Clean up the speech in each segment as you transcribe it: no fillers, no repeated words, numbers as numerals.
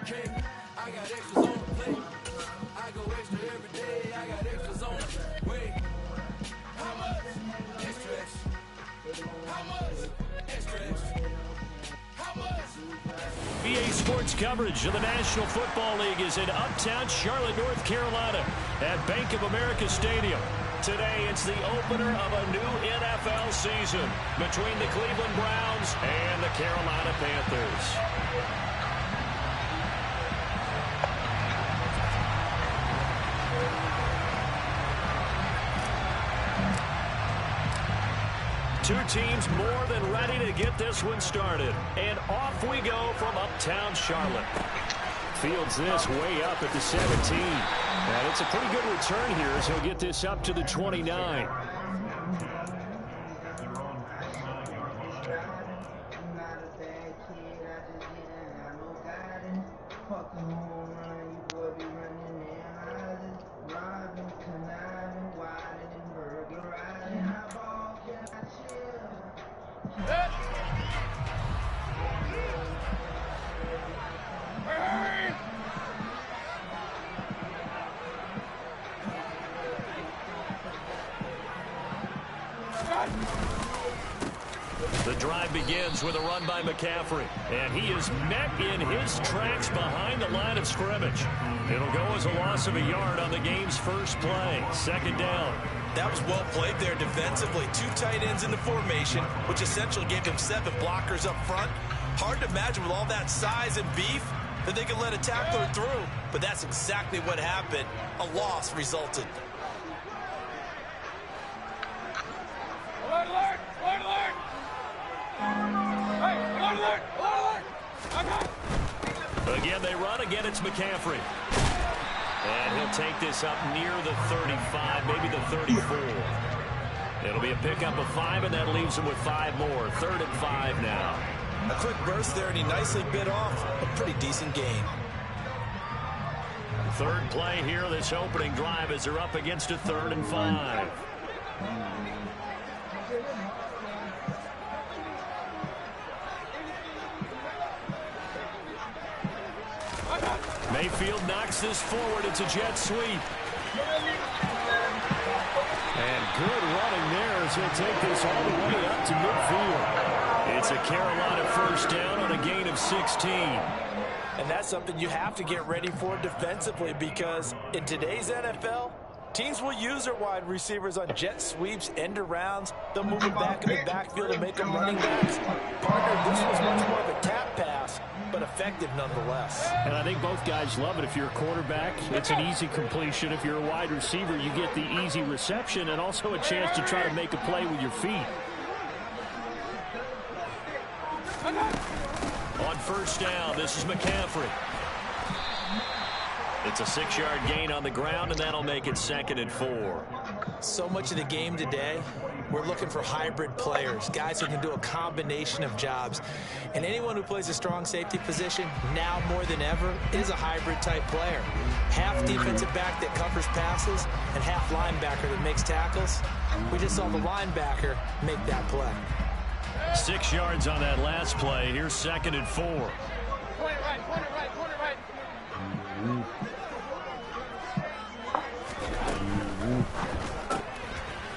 cake. I got extras on the plate. I go extra every day. I got extras on the way. How much? Extra, extra. How much? Extra, extra. How much? BA Sports coverage of the National Football League is in uptown Charlotte, North Carolina at Bank of America Stadium. Today, it's the opener of a new NFL season between the Cleveland Browns and the Carolina Panthers. Two teams more than ready to get this one started. And off we go from uptown Charlotte. Fields this way up at the 17. And it's a pretty good return here as he'll get this up to the 29. The drive begins with a run by McCaffrey, and he is met in his tracks behind the line of scrimmage. It'll go as a loss of a yard on the game's first play. Second down. That was well played there defensively. Two tight ends in the formation, which essentially gave him 7 blockers up front. Hard to imagine with all that size and beef that they could let a tackler through, but that's exactly what happened. A loss resulted. Alert, alert, alert, alert! Hey, alert, alert, alert, alert! Okay. Again, they run. Again, it's McCaffrey. And he'll take this up near the 35, maybe the 34. It'll be a pickup of 5, and that leaves him with 5 more. 3rd and 5 now. A quick burst there, and he nicely bit off a pretty decent gain. Third play here, this opening drive, as they're up against a 3rd and 5. Mayfield knocks this forward. It's a jet sweep. And good running there as he'll take this all the way up to midfield. It's a Carolina first down on a gain of 16. And that's something you have to get ready for defensively, because in today's NFL, teams will use their wide receivers on jet sweeps, end arounds. They'll move it back in the backfield and make them running backs. Partner, this was much more of a tap pass, but effective nonetheless. And I think both guys love it. If you're a quarterback, it's an easy completion. If you're a wide receiver, you get the easy reception and also a chance to try to make a play with your feet. On first down, this is McCaffrey. It's a 6-yard gain on the ground, and that'll make it 2nd and 4. So much of the game today, we're looking for hybrid players, guys who can do a combination of jobs. And anyone who plays a strong safety position, now more than ever, is a hybrid-type player. Half defensive back that covers passes and half linebacker that makes tackles. We just saw the linebacker make that play. 6 yards on that last play. Here's 2nd and 4. Point it right, point it right, point it right.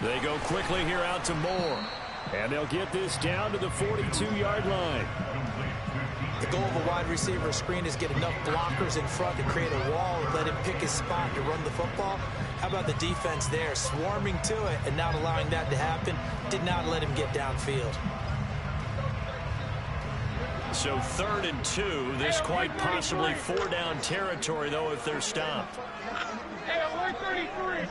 They go quickly here out to Moore. And they'll get this down to the 42-yard line. The goal of a wide receiver screen is get enough blockers in front to create a wall and let him pick his spot to run the football. How about the defense there, swarming to it and not allowing that to happen? Did not let him get downfield. So 3rd and 2. This quite possibly 4-down territory, though, if they're stopped. Hey, alert 33.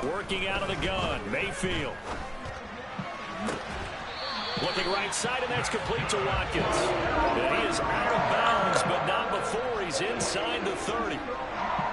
Working out of the gun, Mayfield. Looking right side, and that's complete to Watkins. And he is out of bounds, but not before he's inside the 30.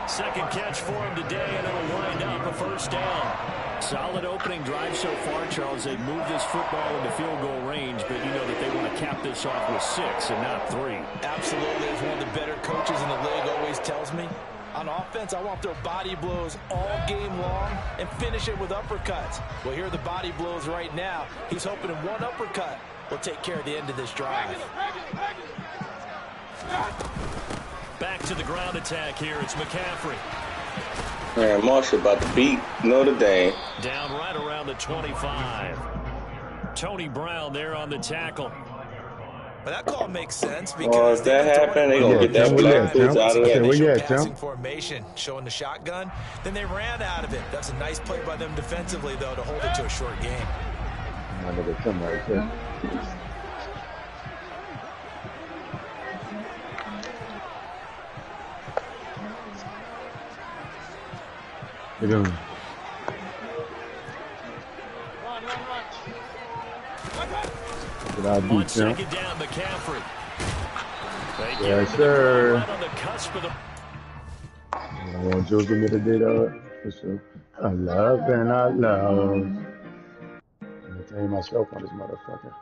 Second catch for him today, and it'll wind up a first down. Solid opening drive so far, Charles. They've moved this football into field goal range, but you know that they want to cap this off with 6 and not 3. Absolutely. As one of the better coaches in the league always tells me, On offense, I want to throw body blows all game long and finish it with uppercuts. Well, here are the body blows right now. He's hoping in one uppercut will take care of the end of this drive. Back to the ground attack here. It's McCaffrey. Man, Marshall about to beat Notre Dame. Down right around the 25. Tony Brown there on the tackle. But that call makes sense because if that happened, they're going to get that black foot out of there. Initial passing formation showing the shotgun. Then they ran out of it. That's a nice play by them defensively, though, to hold it to a short game. On second down, McCaffrey. Yes, sir. Right on the cusp of the... I want Joe to mitigate for sure. I love and I love. I'm telling myself on this motherfucker.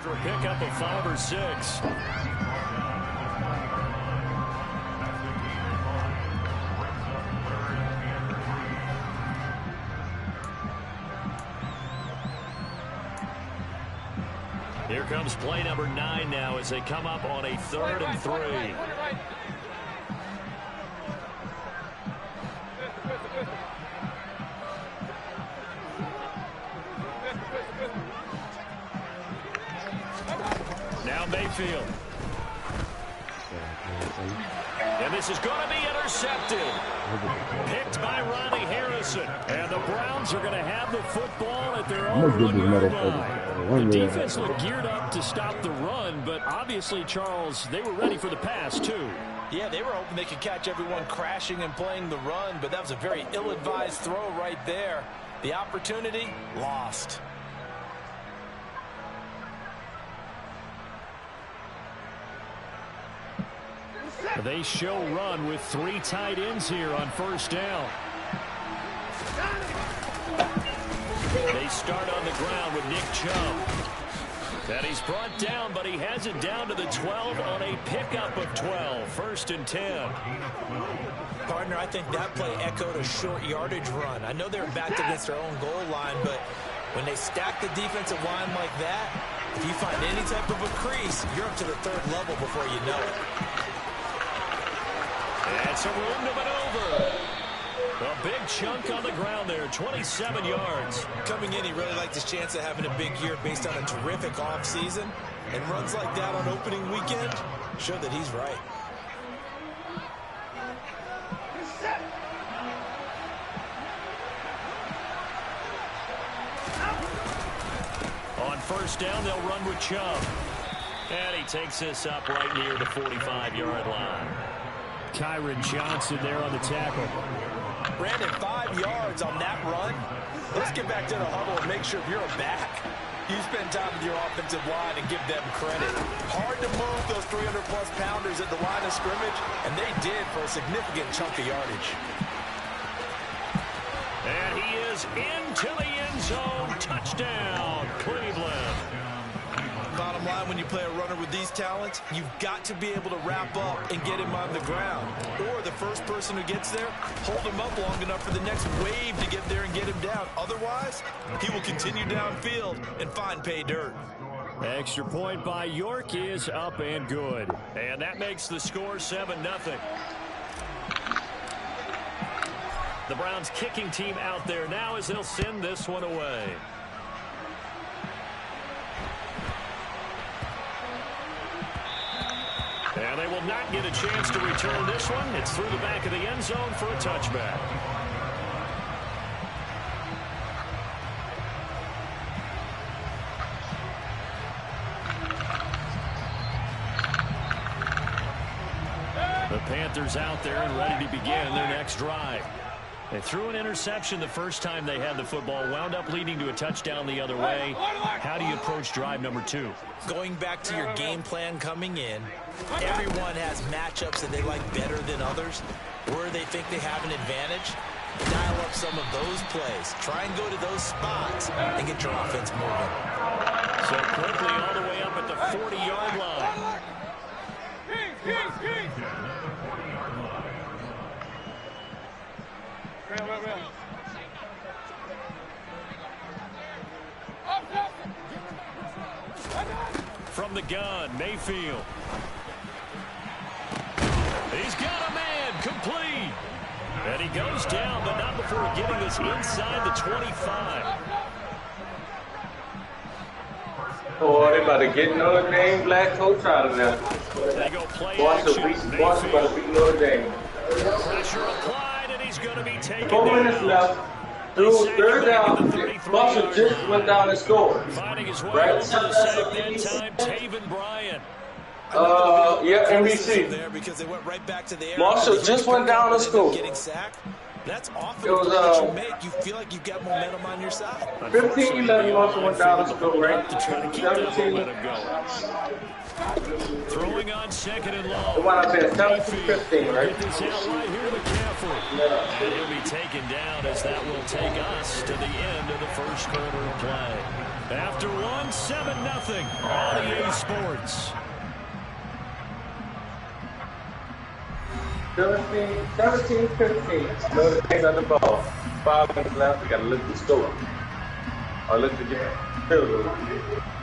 For a pickup of 5 or 6. Here comes play number 9 now as they come up on a 3rd and 3. Now Mayfield. And this is going to be intercepted. Picked by Ronnie Harrison. And the Browns are going to have the football at their own 1-yard line. The defense looked geared up to stop the run, but obviously, Charles, they were ready for the pass, too. Yeah, they were hoping they could catch everyone crashing and playing the run, but that was a very ill-advised throw right there. The opportunity, lost. They show run with 3 tight ends here on 1st down. They start on the ground with Nick Chubb. And he's brought down, but he has it down to the 12 on a pickup of 12. 1st and 10. Partner, I think that play echoed a short yardage run. I know they're backed against their own goal line, but when they stack the defensive line like that, if you find any type of a crease, you're up to the 3rd level before you know it. That's a room to maneuver. A big chunk on the ground there, 27 yards. Coming in, he really liked his chance of having a big year based on a terrific offseason. And runs like that on opening weekend show that he's right. On 1st down, they'll run with Chubb. And he takes this up right near the 45-yard line. Kyron Johnson there on the tackle. Brandon, 5 yards on that run. Let's get back to the huddle and make sure if you're a back, you spend time with your offensive line and give them credit. Hard to move those 300-plus pounders at the line of scrimmage, and they did for a significant chunk of yardage. And he is into the end zone. Touchdown, Cleveland. Bottom line, when you play a runner with these talents, you've got to be able to wrap up and get him on the ground. Or the first person who gets there, hold him up long enough for the next wave to get there and get him down. Otherwise, he will continue downfield and find pay dirt. Extra point by York is up and good. And that makes the score 7-0. The Browns kicking team out there now as they'll send this one away. And they will not get a chance to return this one. It's through the back of the end zone for a touchback. The Panthers out there and ready to begin their next drive. They threw an interception the first time they had the football, wound up leading to a touchdown the other way. How do you approach drive number 2? Going back to your game plan coming in, everyone has matchups that they like better than others, where they think they have an advantage. Dial up some of those plays. Try and go to those spots and get your offense moving. So quickly all the way up at the 40-yard line. From the gun, Mayfield. He's got a man, complete. And he goes down, but not before getting this inside the 25. Oh, they about to get Notre Dame black coach out of there. They go play Watch action. about to beat Notre Dame. Pressure applied, and he's going to be taken 4 down. minutes left. Through third down, Boston just went down and scored. Finding his way Right? over the sack that time, Taven Bryan. Yeah, NBC. There because they went right back to the air. Marshall just went down and scored. Getting sacked. That's often It was, a play that you make. You feel like you've got momentum on your side. 15-11 Marshall went down and scored, right? To try to keep that 17. momentum going. Throwing on second and long. It wound up being 17-15, right? Get this out right here to McCaffrey. And he'll be taken down as that will take us to the end of the first quarter of play. After one, 7-0 on EA Sports. 17-15. Notre Dame's on the ball. 5 minutes left. We got to look at the score. Or look at the field goal.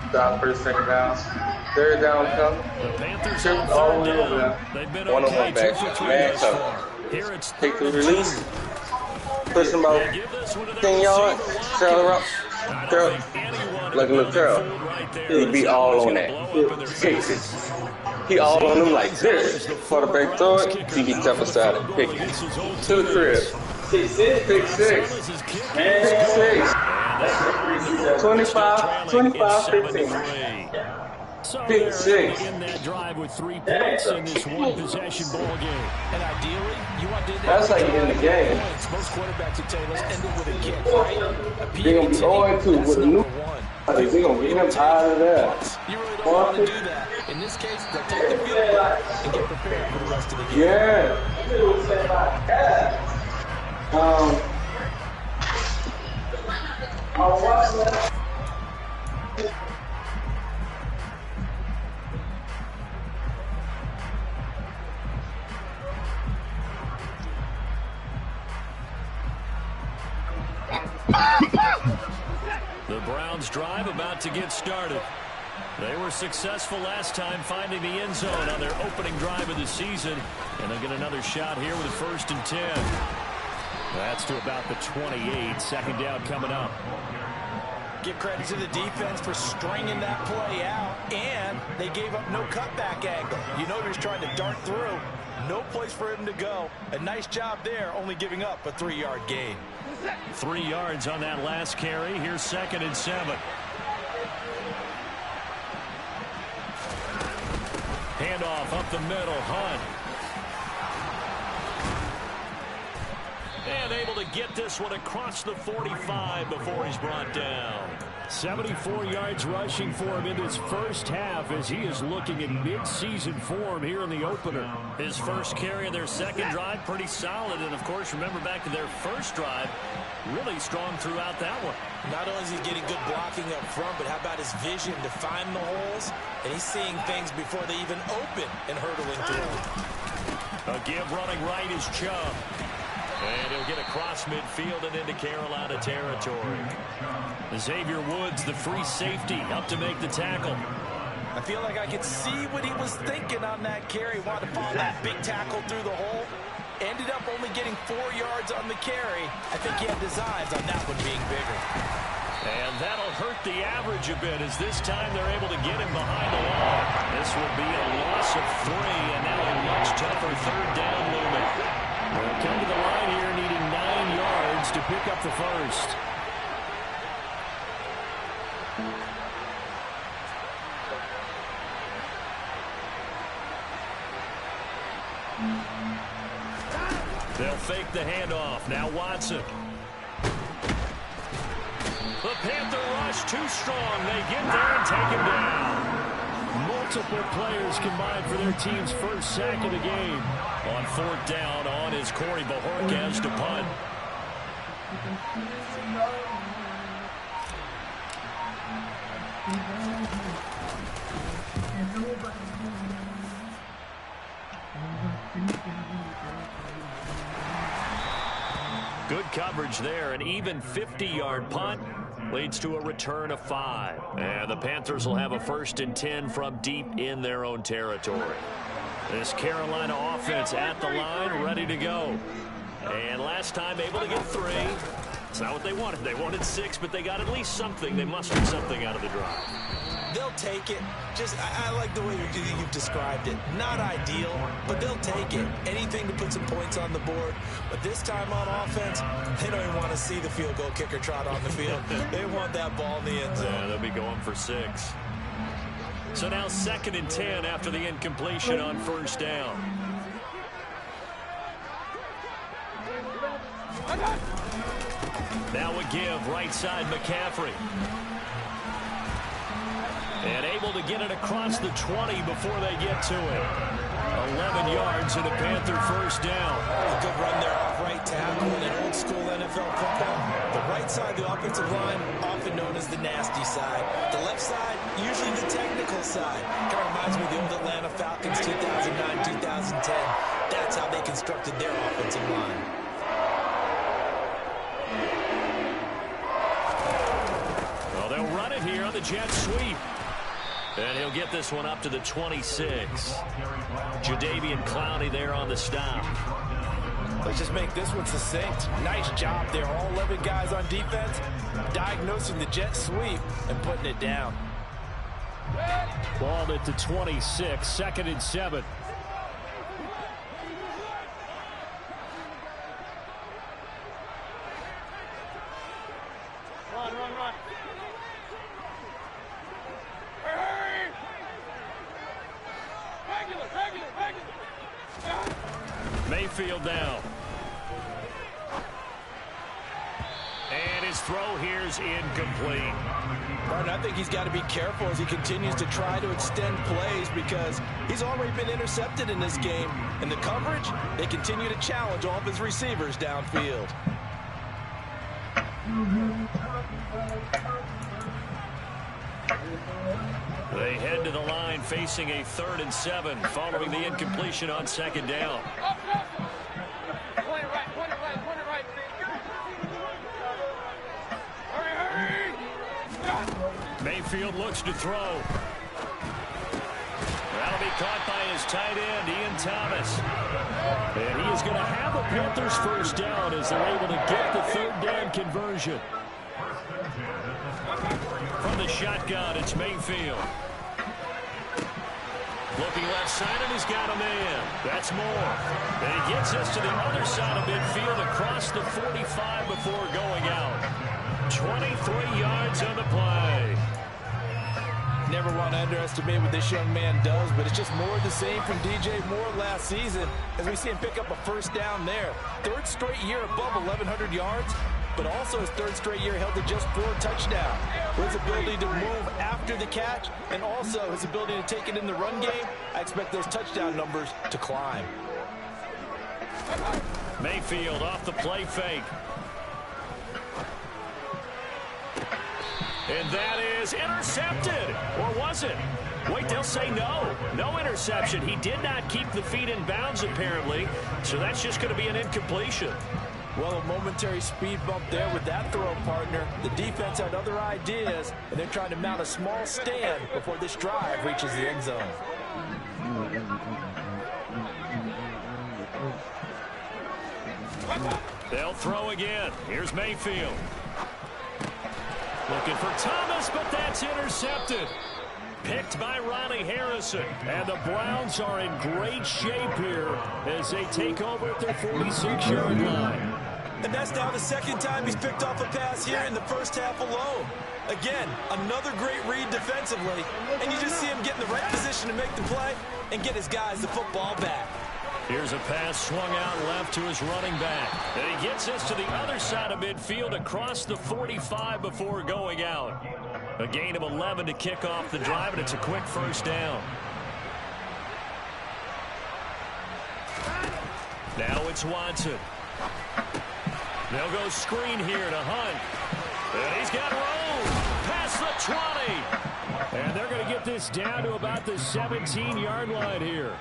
Stop first, second down. Third down coming. The Panthers Shoot on all the third way over down. there. They've been One-on-one okay, 2 back. for 3 Man thus cover. far. Here it's Take the 3rd and release. 2. Push them out. They give this one to their 10 yards. receiver, Trail Watkins. route. I Curl. don't think anyone Like a little curl. fooled right there. He'll be all on that. Blow up in their Pick faces. six. He all on them like this. Quarterback throw it. He gets up aside and pick it. To the crib. Pick six. Pick six. Pick six. 25-15. So Pick they're six. in that drive with 3 points in this one-possession ball game. And ideally, you want to do that. That's how you end the game. Most quarterbacks would tell you, let's end it with a kick, right? A They're going to be 0-2 with a new. They're going to get him out of there. You really don't want to do that. In this case, they'll take the field goal and get prepared for the rest of the game. Yeah. The Browns drive about to get started. They were successful last time finding the end zone on their opening drive of the season. And they'll get another shot here with a 1st and 10. That's to about the 28. Second down coming up. Give credit to the defense for stringing that play out, and they gave up no cutback angle. You know he was trying to dart through. No place for him to go. A nice job there, only giving up a 3-yard gain. 3 yards on that last carry. Here's 2nd and 7. Handoff up the middle. Hunt. And unable to get this one across the 45 before he's brought down. 74 yards rushing for him in this first half as he is looking in mid-season form here in the opener. His first carry of their second drive, pretty solid. And, of course, remember back to their first drive, really strong throughout that one. Not only is he getting good blocking up front, but how about his vision to find the holes? And he's seeing things before they even open and hurdling through. A give running right is Chubb. And he'll get across midfield and into Carolina territory. Xavier Woods, the free safety, up to make the tackle. I feel like I could see what he was thinking on that carry. Wanted to follow that big tackle through the hole. Ended up only getting 4 yards on the carry. I think he had designs on that one being bigger. And that'll hurt the average a bit as this time they're able to get him behind the line. This will be a loss of 3, and now a much tougher third down looming. They'll come to the line here needing 9 yards to pick up the first. They'll fake the handoff. Now Watson. The Panther rush too strong. They get there and take him down. Multiple players combined for their team's first sack of the game. On fourth down on is Corey Bajorquez to punt. Good coverage there. An even 50-yard punt leads to a return of 5. And the Panthers will have a 1st and 10 from deep in their own territory. This Carolina offense at the line, ready to go. And last time able to get 3. It's not what they wanted. They wanted 6, but they got at least something. They mustered something out of the drive. They'll take it. I like the way you've described it. Not ideal, but they'll take it. Anything to put some points on the board. But this time on offense, they don't even want to see the field goal kicker trot on the field. They want that ball in the end zone. Yeah, they'll be going for 6. So now 2nd and 10 after the incompletion on 1st down. Now a give right side McCaffrey. And able to get it across the 20 before they get to it. 11 yards and a Panther 1st down. A good run there off right tackle in an old school NFL football. The right side of the offensive line, often known as the nasty side. The left side, usually the technical side. Kind of reminds me of the old Atlanta Falcons 2009, 2010. That's how they constructed their offensive line. Well, they'll run it here on the jet sweep. And he'll get this one up to the 26. Jadeveon Clowney there on the stop. Let's just make this one succinct. Nice job there. All 11 guys on defense diagnosing the jet sweep and putting it down. Ball at the 26, 2nd and 7. Run. Mayfield down. And his throw here is incomplete. Martin, I think he's got to be careful as he continues to try to extend plays because he's already been intercepted in this game. And the coverage, they continue to challenge all of his receivers downfield. They head to the line facing a 3rd and 7 following the incompletion on 2nd down. Point it right. Hurry. Mayfield looks to throw. That'll be caught by his tight end, Ian Thomas. And he is going to have a Panthers 1st down as they're able to get the 3rd down conversion. From the shotgun, it's Mayfield. Looking left side, and he's got a man. That's Moore. And he gets us to the other side of midfield across the 45 before going out. 23 yards on the play. Never want to underestimate what this young man does, but it's just more of the same from DJ Moore last season as we see him pick up a first down there. Third straight year above 1,100 yards, but also his third straight year held to just 4 touchdowns. With his ability to move after the catch and also his ability to take it in the run game, I expect those touchdown numbers to climb. Mayfield off the play fake. And that is intercepted. Or was it? Wait, they'll say no. No interception. He did not keep the feet in bounds, apparently. So that's just going to be an incompletion. Well, a momentary speed bump there with that throw, partner. The defense had other ideas, and they're trying to mount a small stand before this drive reaches the end zone. They'll throw again. Here's Mayfield. Looking for Thomas, but that's intercepted. Picked by Ronnie Harrison. And the Browns are in great shape here as they take over at their 46-yard line. And that's now the second time he's picked off a pass here in the first half alone. Again, another great read defensively. And you just see him get in the right position to make the play and get his guys the football back. Here's a pass swung out left to his running back. And he gets us to the other side of midfield across the 45 before going out. A gain of 11 to kick off the drive, and it's a quick first down. Now it's Watson. They'll go screen here to Hunt. And he's got room. Past the 20. And they're going to get this down to about the 17-yard line here.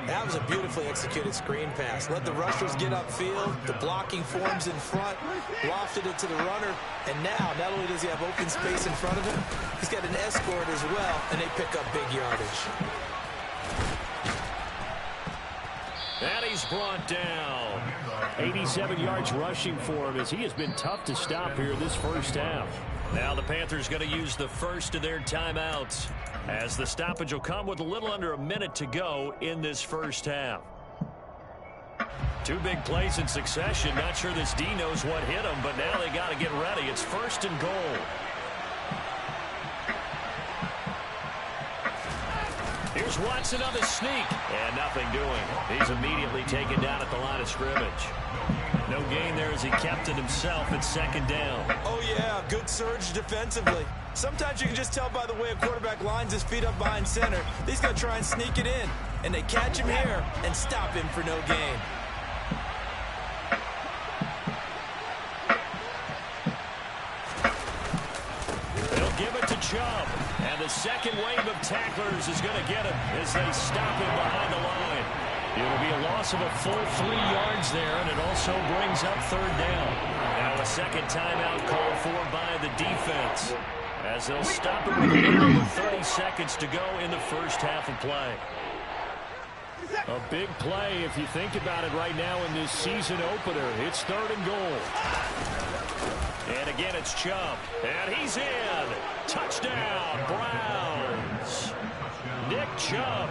That was a beautifully executed screen pass. Let the rushers get upfield. The blocking forms in front. Lofted it to the runner. And now, not only does he have open space in front of him, he's got an escort as well, and they pick up big yardage. And he's brought down. 87 yards rushing for him as he has been tough to stop here this first half. Now the Panthers going to use the first of their timeouts, as the stoppage will come with a little under a minute to go in this first half. 2 big plays in succession. Not sure this D knows what hit him, but now they got to get ready. It's 1st and goal. Here's Watson on the sneak, and nothing doing. He's immediately taken down at the line of scrimmage. No gain there as he kept it himself at 2nd down. Oh, yeah, good surge defensively. Sometimes you can just tell by the way a quarterback lines his feet up behind center. He's going to try and sneak it in, and they catch him here and stop him for no gain. They'll give it to Chubb, and the second wave of tacklers is going to get him as they stop him behind the line. It'll be a loss of a full 3 yards there, and it also brings up 3rd down. Now a second timeout called for by the defense, as they'll stop it with a little over 30 seconds to go in the first half of play. A big play if you think about it right now in this season opener. It's 3rd and goal. And again, it's Chubb. And he's in. Touchdown, Browns. Nick Chubb.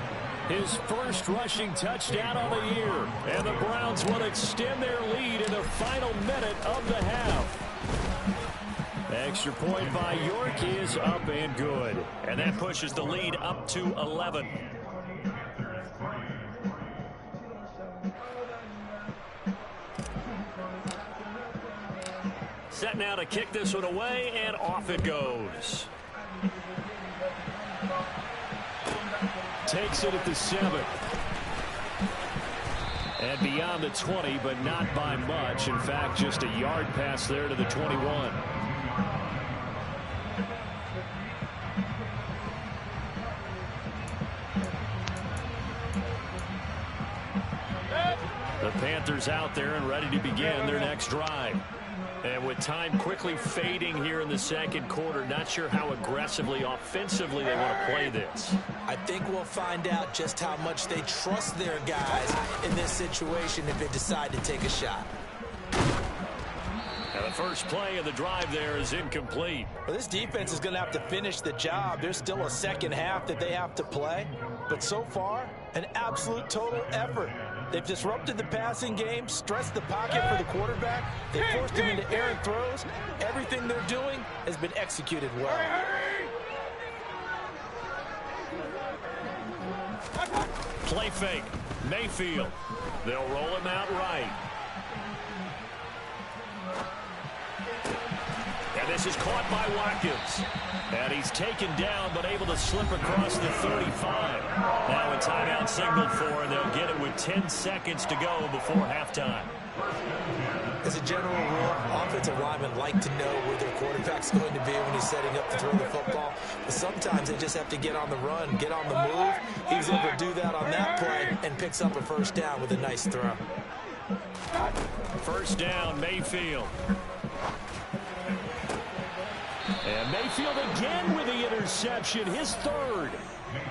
His first rushing touchdown on the year. And the Browns will extend their lead in the final minute of the half. Extra point by York is up and good. And that pushes the lead up to 11. Set now to kick this one away, and off it goes. Takes it at the 7. And beyond the 20, but not by much. In fact, just a yard pass there to the 21. The Panthers out there and ready to begin their next drive. And with time quickly fading here in the second quarter, not sure how aggressively, offensively they want to play this. I think we'll find out just how much they trust their guys in this situation if they decide to take a shot. Now the first play of the drive there is incomplete. Well, this defense is going to have to finish the job. There's still a second half that they have to play. But so far, an absolute total effort. They've disrupted the passing game, stressed the pocket for the quarterback. They forced him into errant throws. Everything they're doing has been executed well. Play fake. Mayfield. They'll roll him out right. And this is caught by Watkins. And he's taken down, but able to slip across the 35. Now a timeout signaled for, and they'll get it with 10 seconds to go before halftime. As a general rule, offensive linemen like to know where their quarterback's going to be when he's setting up to throw the football. But sometimes they just have to get on the run, get on the move. He was able to do that on that play and picks up a first down with a nice throw. First down, Mayfield. And Mayfield again with the interception, his third.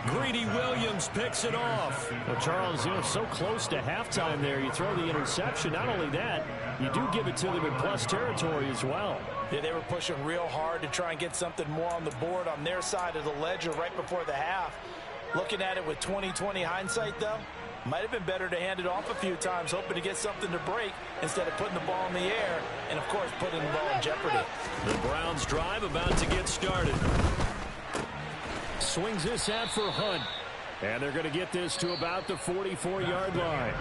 Greedy Williams picks it off. Well, Charles, so close to halftime there. You throw the interception. Not only that, you do give it to them in plus territory as well. Yeah, they were pushing real hard to try and get something more on the board on their side of the ledger right before the half. Looking at it with 20/20 hindsight, though, might have been better to hand it off a few times, hoping to get something to break instead of putting the ball in the air and, of course, putting the ball in jeopardy. The Browns drive about to get started. Swings this out for Hunt. And they're going to get this to about the 44-yard line.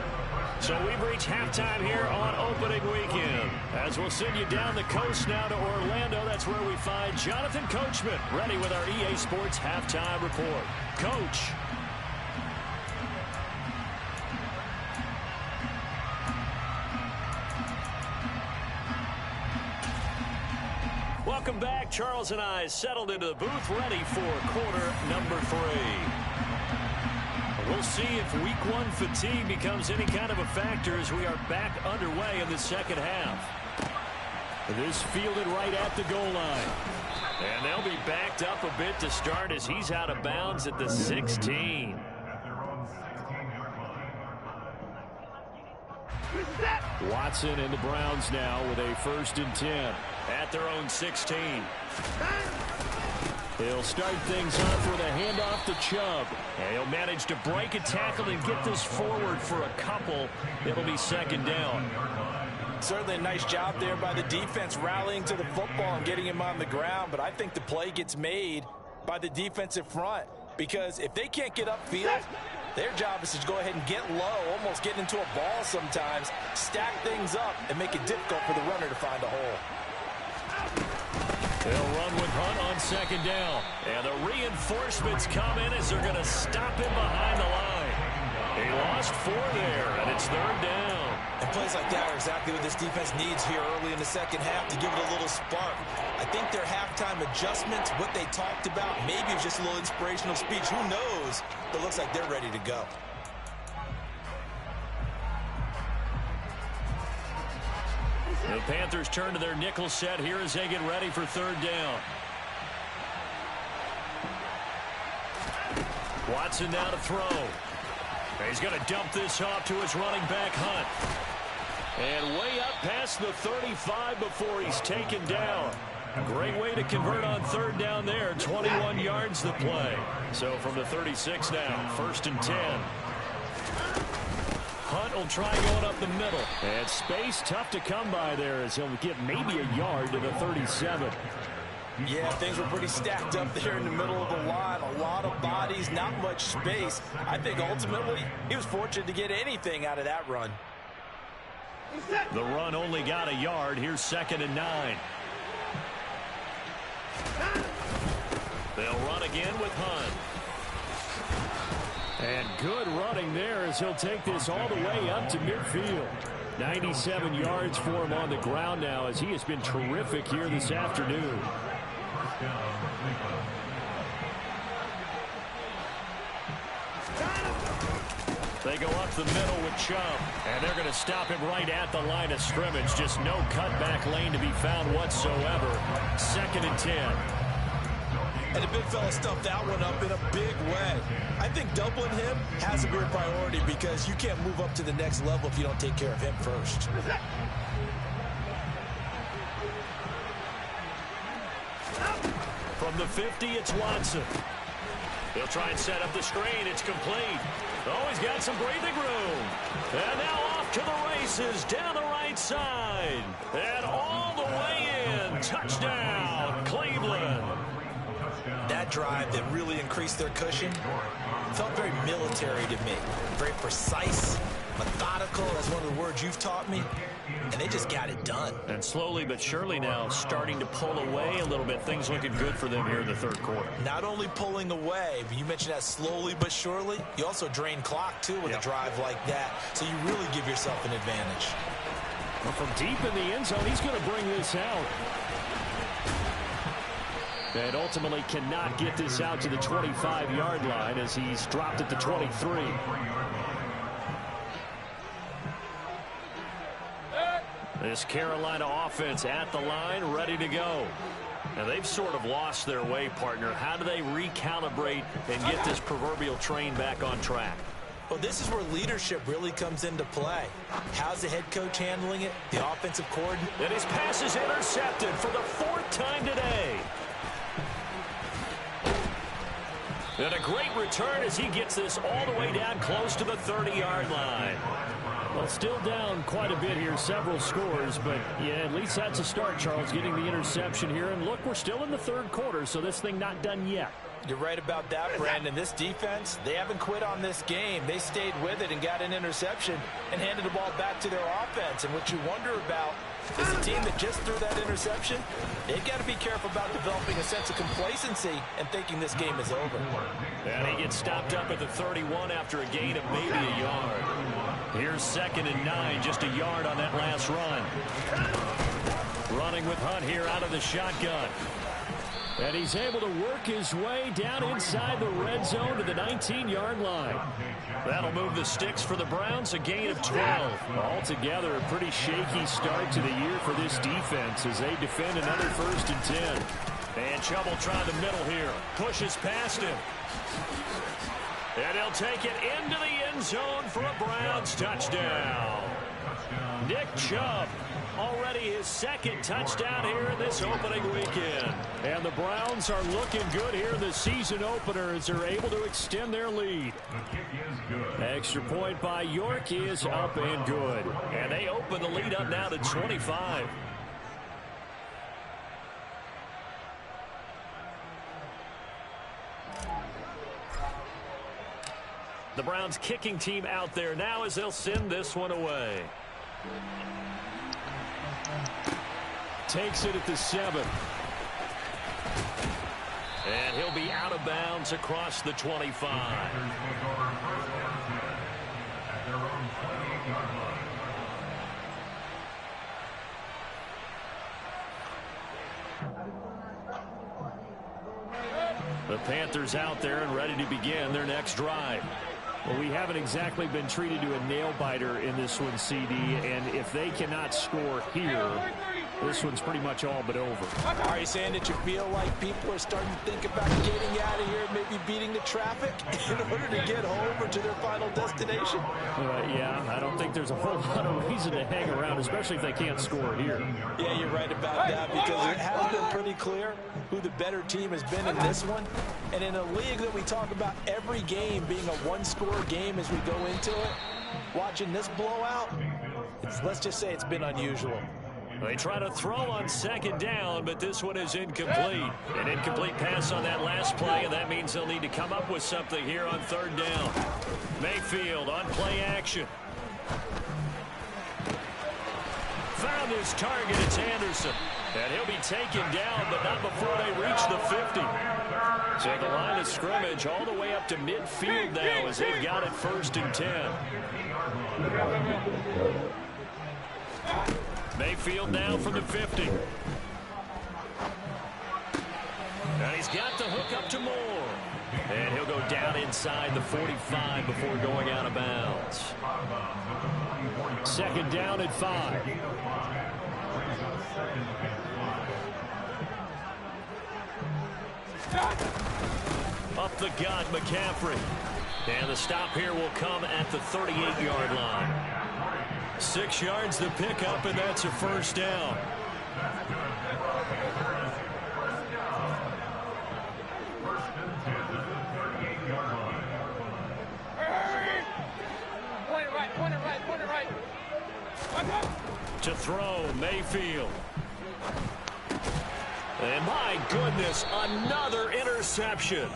So we've reached halftime here on opening weekend. As we'll send you down the coast now to Orlando, that's where we find Jonathan Coachman ready with our EA Sports halftime report. Coach. Welcome back. Charles and I settled into the booth ready for quarter number 3. We'll see if week 1 fatigue becomes any kind of a factor as we are back underway in the second half. This fielded right at the goal line. And they'll be backed up a bit to start as he's out of bounds at the 16. Watson and the Browns now with a 1st and 10 at their own 16. He'll start things off with a handoff to Chubb. And he'll manage to break a tackle and get this forward for a couple. It'll be 2nd down. Certainly a nice job there by the defense rallying to the football and getting him on the ground. But I think the play gets made by the defensive front. Because if they can't get upfield, their job is to go ahead and get low, almost get into a ball sometimes, stack things up, and make it difficult for the runner to find a hole. They'll run with Hunt on 2nd down. And the reinforcements come in as they're going to stop him behind the line. He lost 4 there, and it's 3rd down. And plays like that are exactly what this defense needs here early in the second half to give it a little spark. I think their halftime adjustments, what they talked about, maybe it was just a little inspirational speech. Who knows? But it looks like they're ready to go. The Panthers turn to their nickel set here as they get ready for 3rd down. Watson now to throw. He's going to dump this off to his running back, Hunt. And way up past the 35 before he's taken down. Great way to convert on 3rd down there. 21 yards the play. So from the 36 now, 1st and 10. Hunt will try going up the middle. And space tough to come by there as he'll get maybe a yard to the 37. Yeah, things were pretty stacked up there in the middle of the line. A lot of bodies, not much space. I think ultimately he was fortunate to get anything out of that run. The run only got a yard. Here's 2nd and 9. They'll run again with Hunt. And good running there as he'll take this all the way up to midfield. 97 yards for him on the ground now as he has been terrific here this afternoon. They go up the middle with Chubb, and they're going to stop him right at the line of scrimmage. Just no cutback lane to be found whatsoever. 2nd and 10. And the big fella stuffed that one up in a big way. I think doubling him has to be a priority because you can't move up to the next level if you don't take care of him first. From the 50, it's Watson. He'll try and set up the screen. It's complete. Oh, he's got some breathing room. And now off to the races down the right side. And all the way in. Touchdown, Cleveland. That drive that really increased their cushion felt very military to me. Very precise, methodical, that's one of the words you've taught me. And they just got it done. And slowly but surely now starting to pull away a little bit. Things looking good for them here in the third quarter. Not only pulling away, but you mentioned that slowly but surely. You also drain clock, too, with a drive like that. So you really give yourself an advantage. Well, from deep in the end zone, he's going to bring this out. And ultimately cannot get this out to the 25-yard line as he's dropped at the 23. This Carolina offense at the line, ready to go. Now, they've sort of lost their way, partner. How do they recalibrate and get this proverbial train back on track? Well, this is where leadership really comes into play. How's the head coach handling it? The offensive coordinator? And his pass is intercepted for the fourth time today. And a great return as he gets this all the way down close to the 30-yard line. Well, still down quite a bit here, several scores, but yeah, at least that's a start, Charles, getting the interception here. And look, we're still in the third quarter, so this thing not done yet. You're right about that, Brandon. This defense, they haven't quit on this game. They stayed with it and got an interception and handed the ball back to their offense. And what you wonder about is a team that just threw that interception, they've got to be careful about developing a sense of complacency and thinking this game is over. And he gets stopped up at the 31 after a gain of maybe a yard. Here's 2nd and 9, just a yard on that last run. Running with Hunt here out of the shotgun. And he's able to work his way down inside the red zone to the 19-yard line. That'll move the sticks for the Browns, a gain of 12. Altogether, a pretty shaky start to the year for this defense as they defend another 1st and 10. And Chubb will try the middle here. Pushes past him. And he'll take it into the end zone for a Browns touchdown. Nick Chubb, already his 2nd touchdown here in this opening weekend. And the Browns are looking good here in the season opener as they're able to extend their lead. Extra point by York is up and good. And they open the lead up now to 25. The Browns kicking team out there now as they'll send this one away. Takes it at the 7. And he'll be out of bounds across the 25. The Panthers out there and ready to begin their next drive. Well, we haven't exactly been treated to a nail-biter in this one, CD, and if they cannot score here, this one's pretty much all but over. Are you saying that you feel like people are starting to think about getting out of here, maybe beating the traffic in order to get home or to their final destination? Yeah, I don't think there's a whole lot of reason to hang around, especially if they can't score here. Yeah, you're right about that because it has been pretty clear who the better team has been in this one. And in a league that we talk about every game being a one-score game as we go into it, watching this blowout, let's just say it's been unusual. They try to throw on 2nd down, but this one is incomplete. An incomplete pass on that last play, and that means they'll need to come up with something here on 3rd down. Mayfield on play action. Found his target. It's Anderson. And he'll be taken down, but not before they reach the 50. So the line of scrimmage all the way up to midfield now as they've got it 1st and 10. Mayfield now from the 50. And he's got the hook up to Moore. And he'll go down inside the 45 before going out of bounds. 2nd down at 5. Up the gut, McCaffrey. And the stop here will come at the 38-yard line. 6 yards to pick up, and that's a 1st down. To throw, Mayfield. And my goodness, another interception.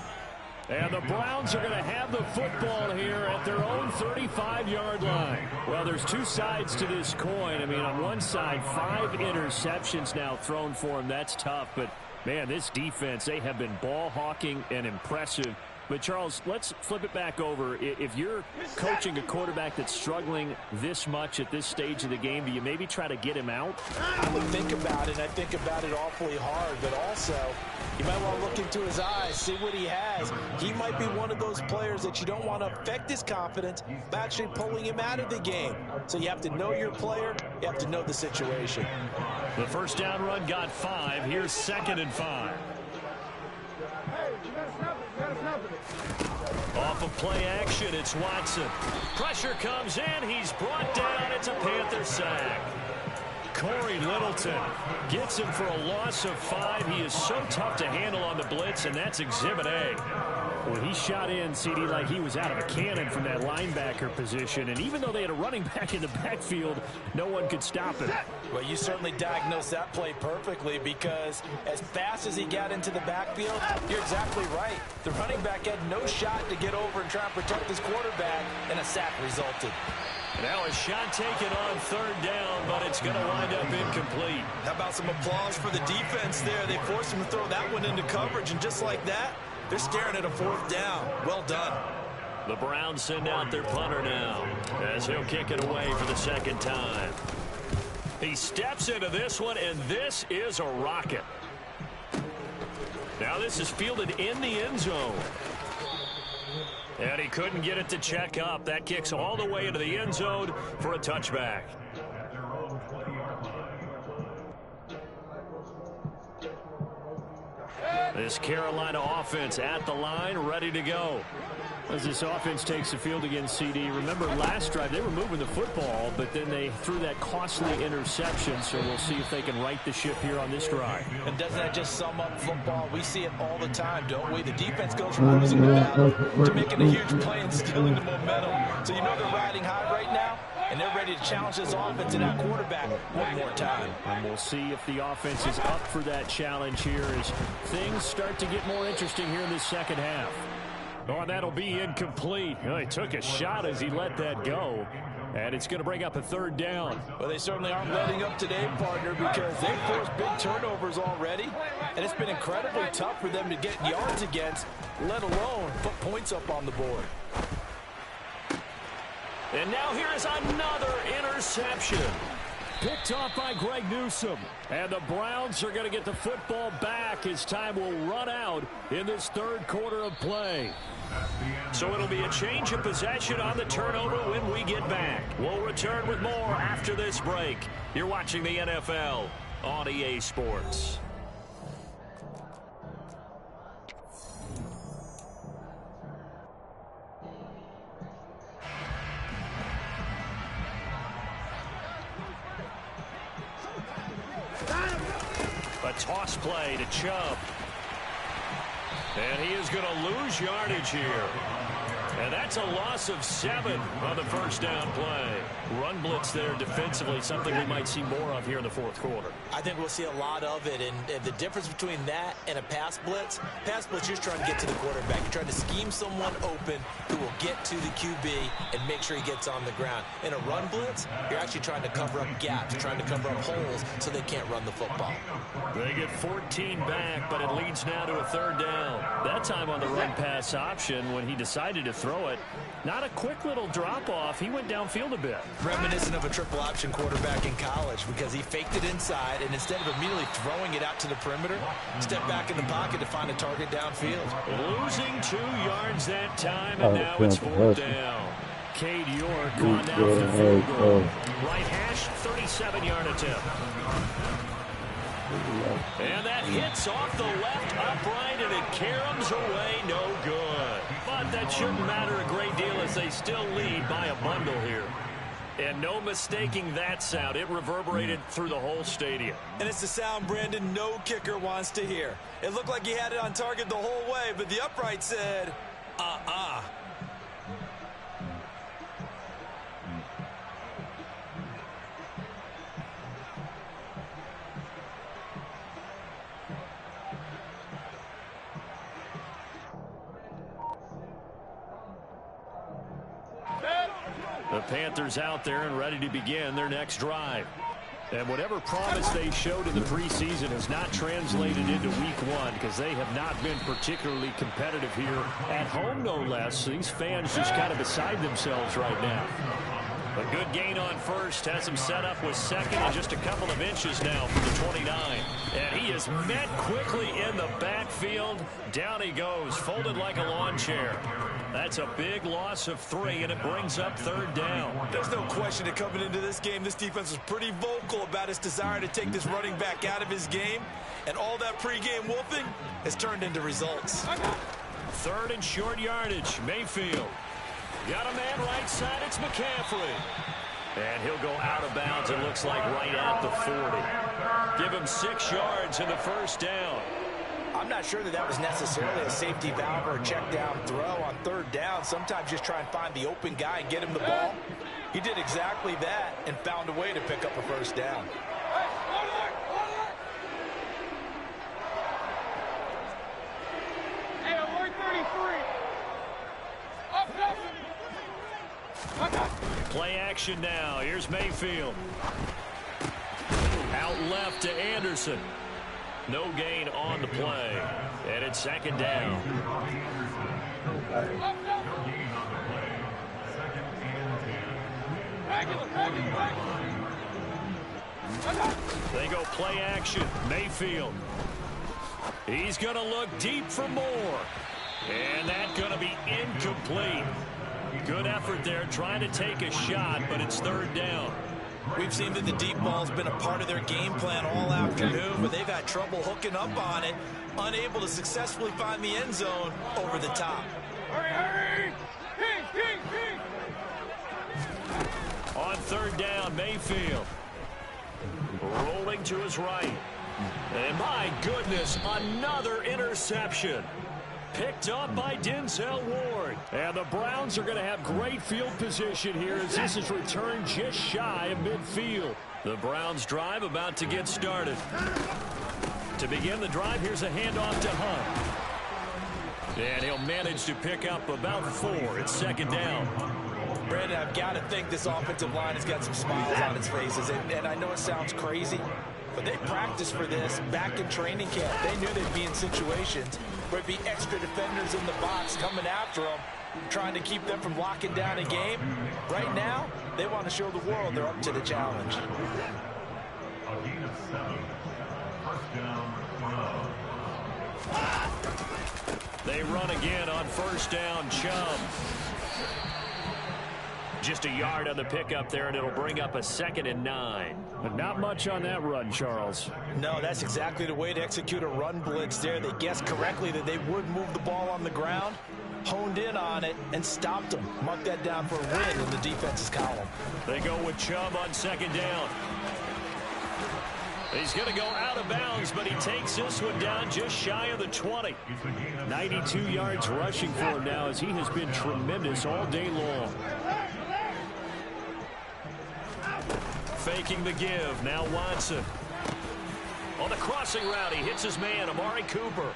And the Browns are going to have the football here at their own 35-yard line. Well, there's two sides to this coin. I mean, on one side, 5 interceptions now thrown for him. That's tough. But, man, this defense, they have been ball hawking and impressive. But, Charles, let's flip it back over. If you're coaching a quarterback that's struggling this much at this stage of the game, do you maybe try to get him out? I would think about it, and I think about it awfully hard. But also, you might want to look into his eyes, see what he has. He might be one of those players that you don't want to affect his confidence by actually pulling him out of the game. So you have to know your player. You have to know the situation. The first down run got 5. Here's 2nd and 5. Off of play action, it's Watson. Pressure comes in. He's brought down. It's a Panther sack. Corey Littleton gets him for a loss of 5. He is so tough to handle on the blitz, and that's Exhibit A. Well, he shot in, CD, like he was out of a cannon from that linebacker position. And even though they had a running back in the backfield, no one could stop him. Well, you certainly diagnosed that play perfectly, because as fast as he got into the backfield, you're exactly right. The running back had no shot to get over and try and protect his quarterback, and a sack resulted. Now a shot taken on 3rd down, but it's going to wind up incomplete. How about some applause for the defense there? They forced him to throw that one into coverage, and just like that, they're staring at a 4th down. Well done. The Browns send out their punter now, as he'll kick it away for the 2nd time. He steps into this one, and this is a rocket. Now this is fielded in the end zone. And he couldn't get it to check up. That kicks all the way into the end zone for a touchback. This Carolina offense at the line, ready to go. As this offense takes the field against CD. Remember, last drive, they were moving the football, but then they threw that costly interception, so we'll see if they can right the ship here on this drive. And doesn't that just sum up football? We see it all the time, don't we? The defense goes from losing the battle to making a huge play and stealing the momentum. So you know they're riding high right now, and they're ready to challenge this offense and that quarterback one more time. And we'll see if the offense is up for that challenge here as things start to get more interesting here in the second half. Oh, that'll be incomplete. Oh, he took a shot as he let that go. And it's going to bring up a 3rd down. Well, they certainly aren't letting up today, partner, because they've forced big turnovers already. And it's been incredibly tough for them to get yards against, let alone put points up on the board. And now here is another interception. Picked off by Greg Newsome. And the Browns are going to get the football back as time will run out in this 3rd quarter of play. So it'll be a change of possession on the turnover when we get back. We'll return with more after this break. You're watching the NFL on EA Sports. A toss play to Chubb. And he is going to lose yardage here. And that's a loss of 7 on the first down play. Run blitz there defensively, something we might see more of here in the 4th quarter. I think we'll see a lot of it. And the difference between that and a pass blitz, you're just trying to get to the quarterback. You're trying to scheme someone open who will get to the QB and make sure he gets on the ground. In a run blitz, you're actually trying to cover up gaps, trying to cover up holes so they can't run the football. They get 14 back, but it leads now to a 3rd down. That time on the run-pass option when he decided to throw it. Not a quick little drop-off. He went downfield a bit. Reminiscent of a triple option quarterback in college, because he faked it inside, and instead of immediately throwing it out to the perimeter, stepped back in the pocket to find a target downfield. Losing 2 yards that time, and now it's 4th down. Cade York on down for the field goal. Right hash, 37-yard attempt. And that hits off the left upright, and it caroms away, no good. But that shouldn't matter a great deal as they still lead by a bundle here. And no mistaking that sound. It reverberated through the whole stadium. And it's the sound, Brandon, no kicker wants to hear. It looked like he had it on target the whole way, but the upright said, The Panthers out there and ready to begin their next drive. And whatever promise they showed in the preseason has not translated into week one because they have not been particularly competitive here at home, no less. These fans just kind of beside themselves right now. A good gain on first has him set up with second and just a couple of inches now from the 29. And he is met quickly in the backfield. Down he goes, folded like a lawn chair. That's a big loss of 3, and it brings up 3rd down. There's no question that coming into this game, this defense was pretty vocal about its desire to take this running back out of his game. And all that pregame wolfing has turned into results. 3rd and short yardage, Mayfield. Got a man right side, it's McCaffrey. And he'll go out of bounds, it looks like right at the 40. Give him 6 yards in the 1st down. I'm not sure that was necessarily a safety valve or a check down throw on 3rd down. Sometimes just try and find the open guy and get him the ball. He did exactly that and found a way to pick up a 1st down. Hey, alert 33. Up. Play action now. Here's Mayfield. Out left to Anderson. No gain on the play. And it's 2nd down. They go play action. Mayfield. He's going to look deep for more. And that's going to be incomplete. Good effort there, trying to take a shot, but it's 3rd down. We've seen that the deep ball's been a part of their game plan all afternoon, but they've had trouble hooking up on it, unable to successfully find the end zone over the top. Hurry! Ping! On 3rd down, Mayfield. Rolling to his right. And my goodness, another interception. Picked up by Denzel Ward. And the Browns are going to have great field position here as this is returned just shy of midfield. The Browns drive about to get started. To begin the drive, here's a handoff to Hunt. And he'll manage to pick up about 4. It's 2nd down. Brandon, I've got to think this offensive line has got some smiles on its faces. And I know it sounds crazy, but they practiced for this back in training camp. They knew they'd be in situations where it'd be extra defenders in the box coming after them, trying to keep them from locking down a game. Right now, they want to show the world they're up to the challenge. They run again on 1st down, Chubb. Just a yard on the pickup there, and it'll bring up a 2nd and 9. But not much on that run, Charles. No, that's exactly the way to execute a run blitz there. They guessed correctly that they would move the ball on the ground, honed in on it, and stopped them. Mark that down for a win in the defense's column. They go with Chubb on 2nd down. He's going to go out of bounds, but he takes this one down just shy of the 20. 92 yards rushing for him now as he has been tremendous all day long. Faking the give. Now Watson. On the crossing route, he hits his man, Amari Cooper.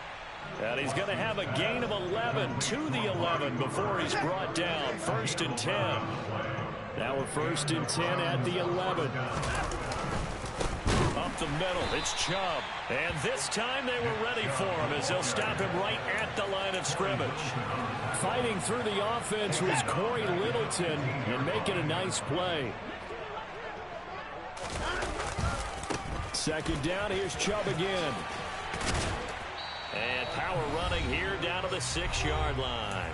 And he's going to have a gain of 11 to the 11 before he's brought down. 1st and 10. Now a 1st and 10 at the 11. Up the middle, it's Chubb. And this time they were ready for him as they'll stop him right at the line of scrimmage. Fighting through the offense was Corey Littleton and making a nice play. 2nd down, here's Chubb again. And power running here down to the 6-yard line.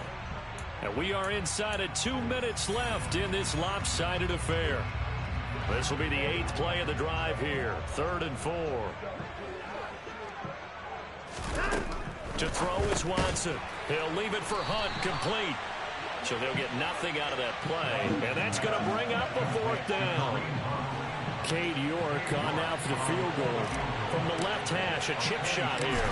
And we are inside of 2 minutes left in this lopsided affair. This will be the 8th play of the drive here. 3rd and 4. To throw is Watson. He'll leave it for Hunt, complete. So they'll get nothing out of that play. And that's going to bring up a 4th down. Cade York on now for the field goal. From the left hash, a chip shot here.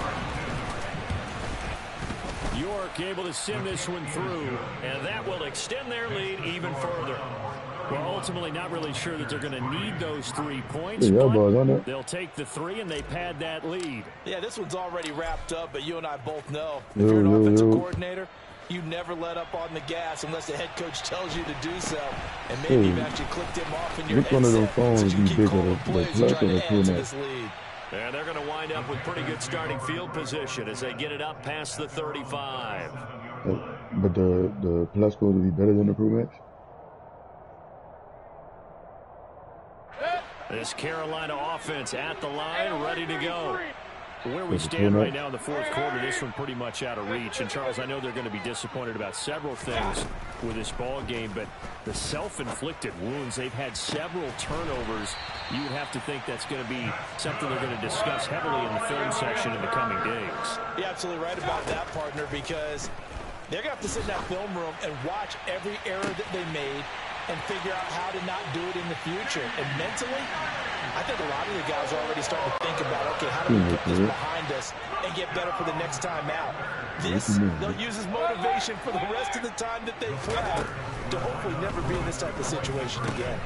York able to send this one through, and that will extend their lead even further. Well, ultimately not really sure that they're going to need those 3 points, but they'll take the 3 and they pad that lead. Yeah, this one's already wrapped up, but you and I both know if you're an offensive coordinator, You never let up on the gas unless the head coach tells you to do so. And maybe you've actually clicked him off in your which one of them headset, phones so you be keep bigger, calling the plays and Plus trying or the to Pro add to Max? this lead. And they're going to wind up with pretty good starting field position as they get it up past the 35. But the Plus supposed to be better than the Pro Max? This Carolina offense at the line, ready to go. Where we Is it stand Pro right Max? now in the fourth quarter, this one pretty much out of reach. And, Charles, I know they're going to be disappointed about several things with this ball game, but the self-inflicted wounds, they've had several turnovers. You would have to think that's going to be something they're going to discuss heavily in the film section in the coming days. You're absolutely right about that, partner, because they're going to have to sit in that film room and watch every error that they made and figure out how to not do it in the future. And mentally, I think a lot of the guys are already starting to think about, okay, how do we put this behind us and get better for the next time out? This, they'll use as motivation for the rest of the time that they play to hopefully never be in this type of situation again.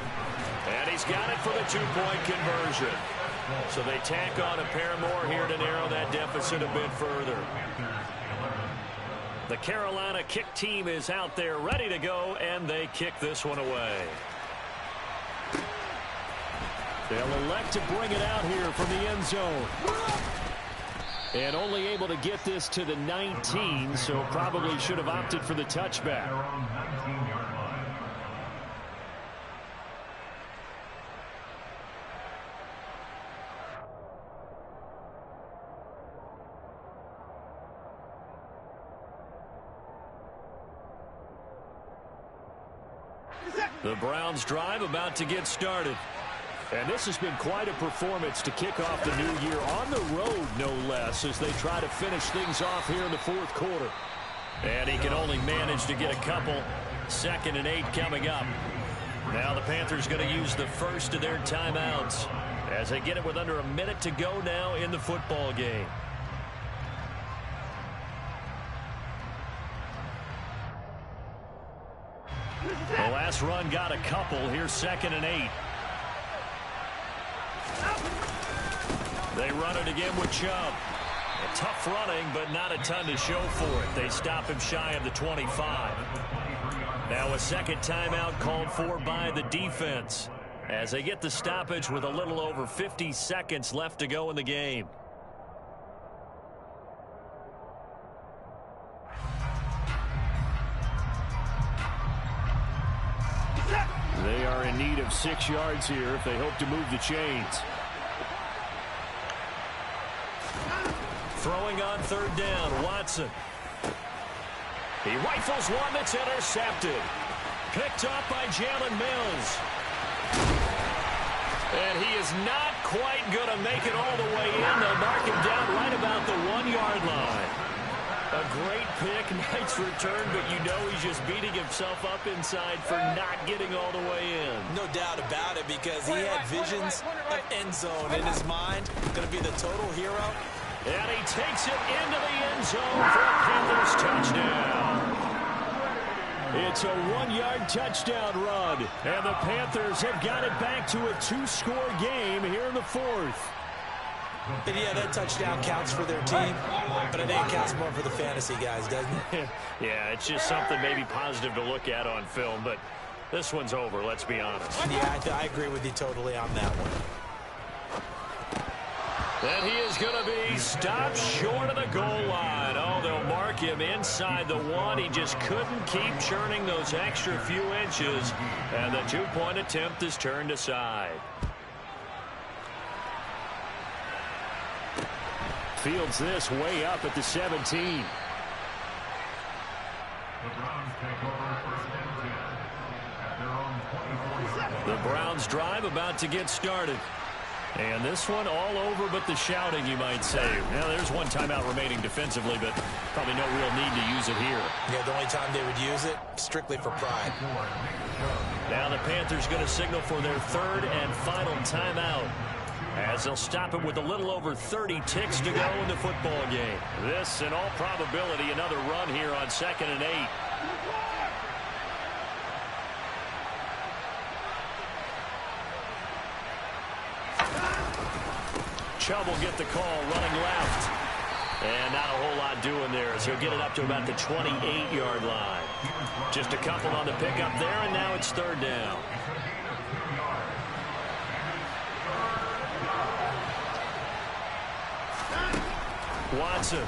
And he's got it for the two-point conversion. So they tack on a pair more here to narrow that deficit a bit further. The Carolina kick team is out there ready to go, and they kick this one away. They'll elect to bring it out here from the end zone. And only able to get this to the 19, so probably should have opted for the touchback. The Browns drive about to get started. And this has been quite a performance to kick off the new year on the road, no less, as they try to finish things off here in the fourth quarter. And he can only manage to get a couple. 2nd and 8 coming up. Now the Panthers going to use the first of their timeouts as they get it with under a minute to go now in the football game. The last run got a couple. Here's 2nd and 8. They run it again with Chubb. A tough running, but not a ton to show for it. They stop him shy of the 25. Now a second timeout called for by the defense as they get the stoppage with a little over 50 seconds left to go in the game. They are in need of 6 yards here if they hope to move the chains. Throwing on 3rd down, Watson. He rifles one that's intercepted. Picked up by Jalen Mills. And he is not quite going to make it all the way in. They'll mark him down right about the 1-yard line. A great pick, nice return, but you know he's just beating himself up inside for not getting all the way in. No doubt about it, because he had visions of end zone in his mind. Going to be the total hero. And he takes it into the end zone for a Panthers touchdown. It's a 1-yard touchdown run. And the Panthers have got it back to a 2-score game here in the fourth. And yeah, that touchdown counts for their team, but I think it counts more for the fantasy guys, doesn't it? Yeah, it's just something maybe positive to look at on film, but this one's over, let's be honest. Yeah, I agree with you totally on that one. And he is going to be stopped short of the goal line. Oh, they'll mark him inside the 1. He just couldn't keep churning those extra few inches, and the 2-point attempt is turned aside. Fields this way up at the 17. The Browns drive about to get started. And this one all over but the shouting, you might say. Now, there's one timeout remaining defensively, but probably no real need to use it here. Yeah, the only time they would use it, strictly for pride. Now the Panthers going to signal for their 3rd and final timeout, as they'll stop it with a little over 30 ticks to go in the football game. This, in all probability, another run here on 2nd and 8. Chubb will get the call running left. And not a whole lot doing there as he'll get it up to about the 28-yard line. Just a couple on the pickup there, and now it's third down. Watson.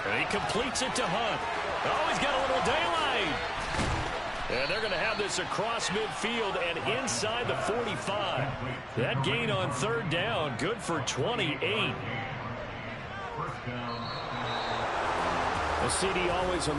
And he completes it to Hunt. Oh, he's got a little daylight. And they're going to have this across midfield and inside the 45. That gain on third down, good for 28. The CD always